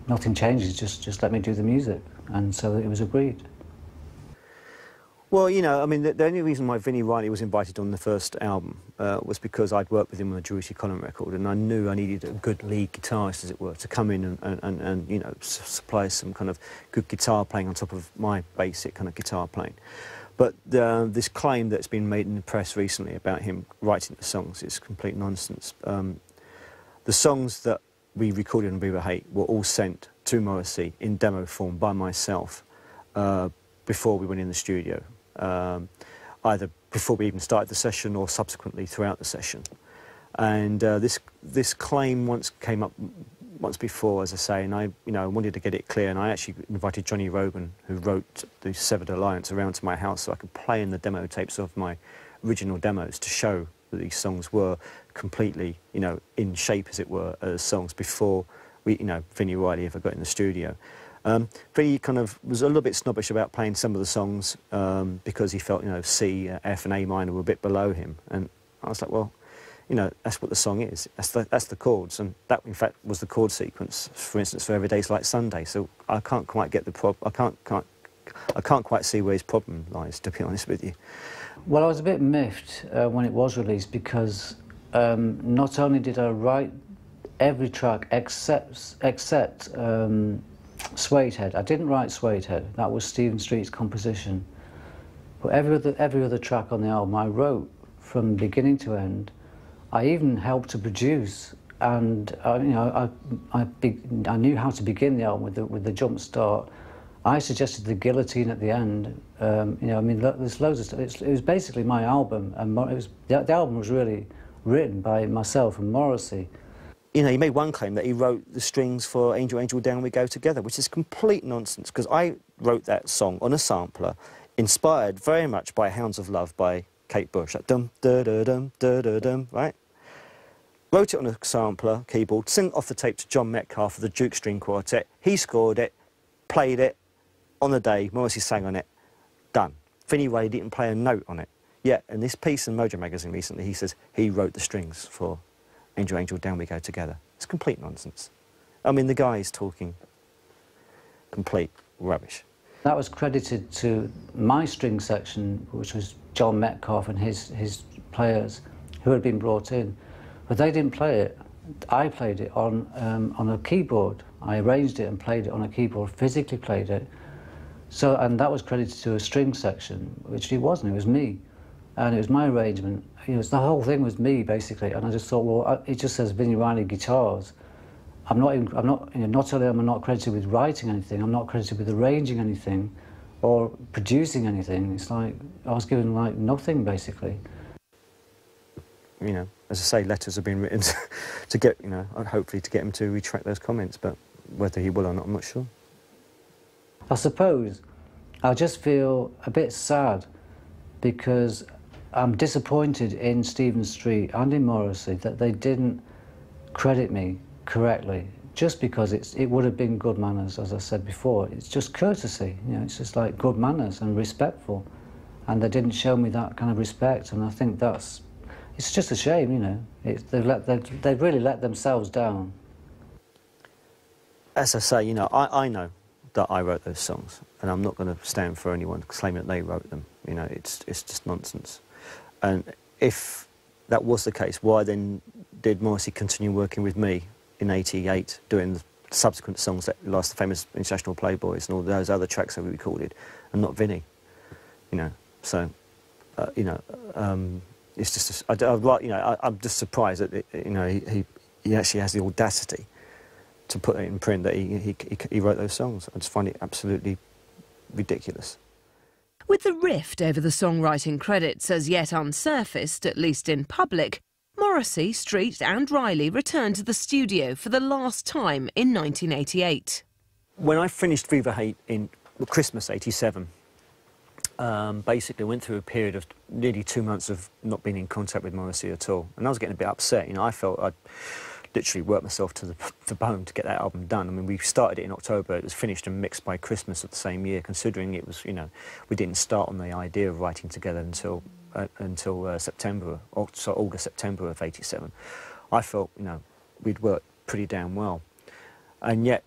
nothing changes, just let me do the music. And so it was agreed. Well, you know, I mean, the only reason why Vini Reilly was invited on the first album was because I'd worked with him on the Jewish Column record, and I knew I needed a good lead guitarist, as it were, to come in and you know, supply some kind of good guitar playing on top of my basic kind of guitar playing. But this claim that's been made in the press recently about him writing the songs is complete nonsense. The songs that we recorded on Viva Hate were all sent to Morrissey in demo form by myself before we went in the studio. Either before we even started the session or subsequently throughout the session. And this claim came up once before, as I say, and I wanted to get it clear, and I actually invited Johnny Rogan, who wrote the Severed Alliance, around to my house so I could play in the demo tapes of my original demos to show that these songs were completely, you know, in shape, as it were, as songs before Vini Reilly ever got in the studio. Vini kind of was a little bit snobbish about playing some of the songs because he felt, you know, C, F and A minor were a bit below him. And I was like, well, you know, that's what the song is. That's the chords. And that, in fact, was the chord sequence, for instance, for Every Day's Like Sunday. So I can't quite get the I can't quite see where his problem lies, to be honest with you. Well, I was a bit miffed when it was released because not only did I write every track except Suede Head. I didn't write Suede Head, that was Stephen Street's composition. But every other track on the album I wrote from beginning to end. I even helped to produce, and I knew how to begin the album with the jump start. I suggested the guillotine at the end. You know, I mean, there's loads of stuff. It was basically my album, and the album was really written by myself and Morrissey. You know, he made one claim that he wrote the strings for Angel, Angel, Down We Go Together, which is complete nonsense, because I wrote that song on a sampler, inspired very much by Hounds of Love by Kate Bush, like dum-da-da-dum, right? Wrote it on a sampler, keyboard, sent off the tape to John Metcalfe of the Duke String Quartet. He scored it, played it on the day, Morrissey sang on it, done. Vini Reilly didn't play a note on it. Yet, in this piece in Mojo magazine recently, he says he wrote the strings for Angel, Angel, Down We Go Together. It's complete nonsense. I mean, the guy is talking complete rubbish. That was credited to my string section, which was John Metcalfe and his players who had been brought in. But they didn't play it. I played it on a keyboard. I arranged it and played it on a keyboard, physically played it. So, and that was credited to a string section, which it wasn't, it was me. And it was my arrangement. You know, the whole thing was me, basically. And I just thought, well, it just says Vini Reilly guitars. I'm not, you know, not only am I not credited with writing anything, I'm not credited with arranging anything or producing anything. It's like I was given like nothing, basically. You know, as I say, letters have been written to get, you know, hopefully to get him to retract those comments, but whether he will or not, I'm not sure. I suppose I just feel a bit sad because I'm disappointed in Stephen Street and in Morrissey that they didn't credit me correctly, just because it would have been good manners, as I said before. It's just courtesy, you know, it's just like good manners and respectful. And they didn't show me that kind of respect, and I think it's just a shame, you know. They've really let themselves down. As I say, you know, I know that I wrote those songs, and I'm not going to stand for anyone claiming that they wrote them. You know, it's just nonsense. And if that was the case, why then did Morrissey continue working with me in '88, doing the subsequent songs that lost the famous International Playboys and all those other tracks that we recorded, and not Vini? You know, so you know, it's just I'm just surprised that you know he actually has the audacity to put it in print that he wrote those songs. I just find it absolutely ridiculous. With the rift over the songwriting credits as yet unsurfaced, at least in public, Morrissey, Street and Reilly returned to the studio for the last time in 1988. When I finished Viva Hate in Christmas '87, basically went through a period of nearly 2 months of not being in contact with Morrissey at all. And I was getting a bit upset. You know, I felt I'd literally worked myself to the bone to get that album done. I mean, we started it in October. It was finished and mixed by Christmas of the same year, considering it was, you know, we didn't start on the idea of writing together until September, so August, September of '87. I felt, you know, we'd worked pretty damn well. And yet,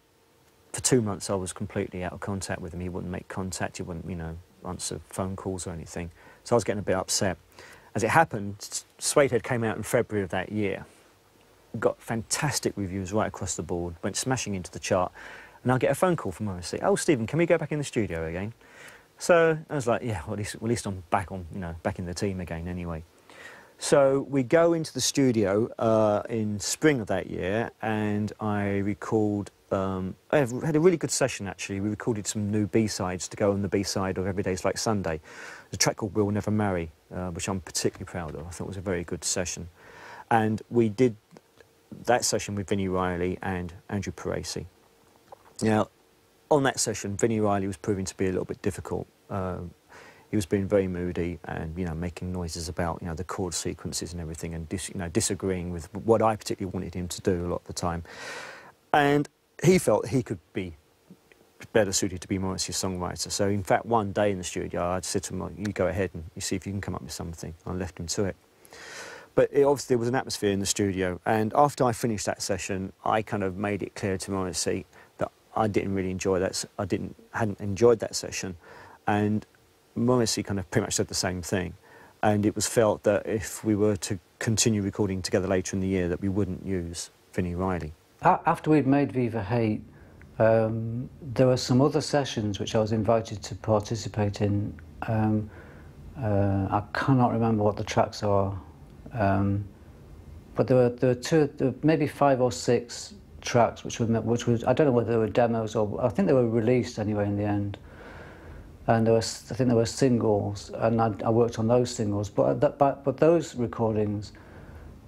for 2 months, I was completely out of contact with him. He wouldn't make contact, he wouldn't, answer phone calls or anything. So I was getting a bit upset. As it happened, Suedehead came out in February of that year. Got fantastic reviews right across the board, went smashing into the chart. And I get a phone call from Morrissey. "Oh, Stephen, can we go back in the studio again?" So I was like, yeah, well, at least I'm back on, back in the team again anyway. So we go into the studio in spring of that year, and I had a really good session actually. We recorded some new B-sides to go on the B-side of Every Day's Like Sunday. There's a track called We'll Never Marry, which I'm particularly proud of. I thought it was a very good session. And we did that session with Vini Reilly and Andrew Morrissey. Now, on that session, Vini Reilly was proving to be a little bit difficult. He was being very moody and, making noises about, the chord sequences and everything, and disagreeing with what I particularly wanted him to do a lot of the time. And he felt he could be better suited to be Morrissey's songwriter. So, in fact, one day in the studio, I said to him, "You go ahead and you see if you can come up with something." I left him to it. But obviously there was an atmosphere in the studio, and after I finished that session, I kind of made it clear to Morrissey that I didn't really enjoy that. Hadn't enjoyed that session, and Morrissey kind of pretty much said the same thing. And it was felt that if we were to continue recording together later in the year, that we wouldn't use Vini Reilly. After we'd made Viva Hate, there were some other sessions which I was invited to participate in. I cannot remember what the tracks are. But there were maybe 5 or 6 tracks which were I don't know whether they were demos or I think they were released anyway in the end. And I think there were singles, and I worked on those singles. But those recordings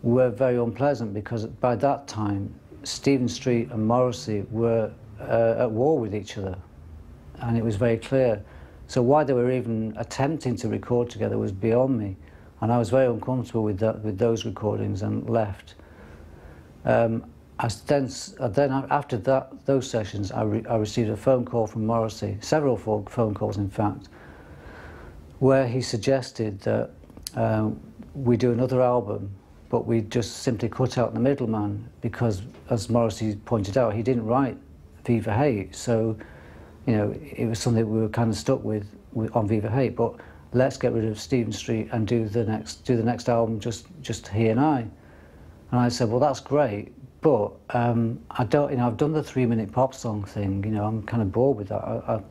were very unpleasant because by that time Stephen Street and Morrissey were at war with each other, and it was very clear. So why they were even attempting to record together was beyond me. And I was very uncomfortable with those recordings and left. Then after those sessions, I received a phone call from Morrissey, several phone calls in fact, where he suggested that we do another album, but we just simply cut out the middleman because, as Morrissey pointed out, he didn't write Viva Hate, so it was something we were kind of stuck with on Viva Hate. But let's get rid of Stephen Street and do the next album just he and I. And I said, well, that's great, but I don't, I've done the 3-minute pop song thing. I'm kind of bored with that.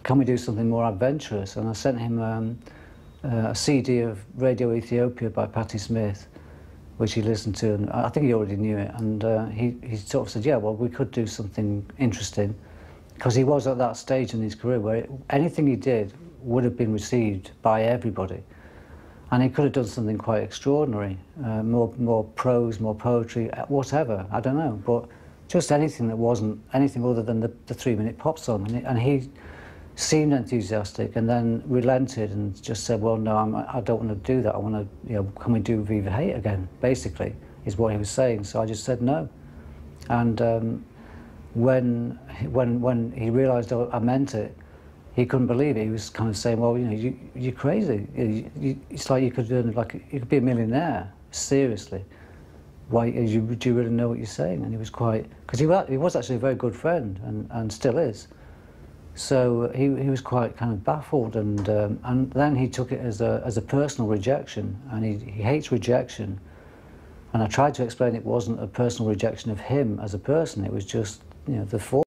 Can we do something more adventurous? And I sent him a CD of Radio Ethiopia by Patti Smith, which he listened to, and I think he already knew it. And he sort of said, yeah, well, we could do something interesting, because he was at that stage in his career where anything he did would have been received by everybody. And he could have done something quite extraordinary, more prose, more poetry, whatever, I don't know, but just anything that wasn't anything other than the 3-minute pop song. And he seemed enthusiastic and then relented and just said, well, no, I don't want to do that. I want to, can we do Viva Hate again, basically, is what he was saying. So I just said no. And when he realised I meant it, he couldn't believe it. He was kind of saying, well, you're crazy. It's like you could be a millionaire, seriously. Why, do you really know what you're saying? And he was quite, because he was actually a very good friend and still is. So he was quite kind of baffled, and then he took it as a personal rejection, and he hates rejection. And I tried to explain it wasn't a personal rejection of him as a person, it was just, the form.